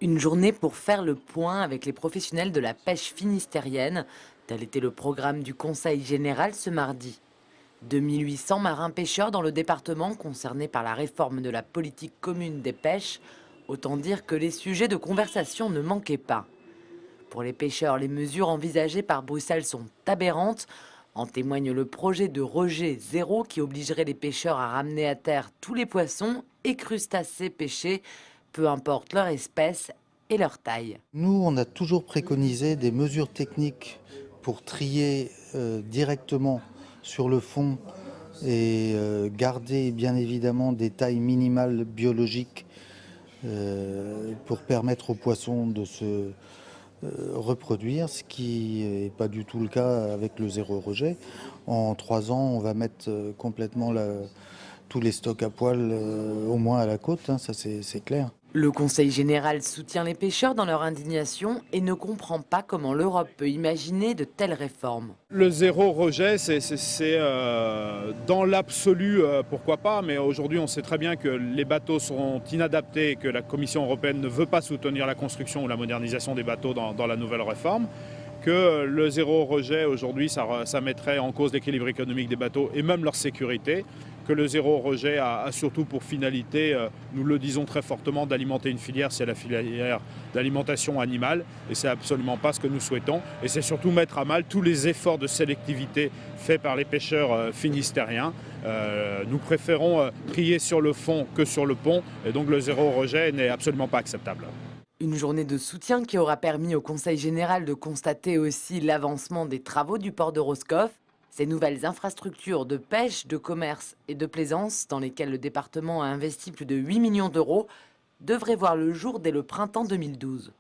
Une journée pour faire le point avec les professionnels de la pêche finistérienne. Tel était le programme du Conseil général ce mardi. 2800 marins-pêcheurs dans le département concernés par la réforme de la politique commune des pêches. Autant dire que les sujets de conversation ne manquaient pas. Pour les pêcheurs, les mesures envisagées par Bruxelles sont aberrantes. En témoigne le projet de rejet zéro qui obligerait les pêcheurs à ramener à terre tous les poissons et crustacés pêchés, peu importe leur espèce et leur taille. Nous, on a toujours préconisé des mesures techniques pour trier directement sur le fond et garder bien évidemment des tailles minimales biologiques pour permettre aux poissons de se reproduire, ce qui n'est pas du tout le cas avec le zéro rejet. En 3 ans, on va mettre complètement tous les stocks à poil au moins à la côte, hein, ça c'est clair. Le Conseil général soutient les pêcheurs dans leur indignation et ne comprend pas comment l'Europe peut imaginer de telles réformes. Le zéro rejet, dans l'absolu, pourquoi pas, mais aujourd'hui on sait très bien que les bateaux seront inadaptés et que la Commission européenne ne veut pas soutenir la construction ou la modernisation des bateaux dans la nouvelle réforme. Que le zéro rejet aujourd'hui ça mettrait en cause l'équilibre économique des bateaux et même leur sécurité, que le zéro rejet a surtout pour finalité, nous le disons très fortement, d'alimenter une filière, c'est la filière d'alimentation animale et c'est absolument pas ce que nous souhaitons et c'est surtout mettre à mal tous les efforts de sélectivité faits par les pêcheurs finistériens. Nous préférons trier sur le fond que sur le pont et donc le zéro rejet n'est absolument pas acceptable. Une journée de soutien qui aura permis au Conseil général de constater aussi l'avancement des travaux du port de Roscoff. Ces nouvelles infrastructures de pêche, de commerce et de plaisance, dans lesquelles le département a investi plus de 8 millions d'euros, devraient voir le jour dès le printemps 2012.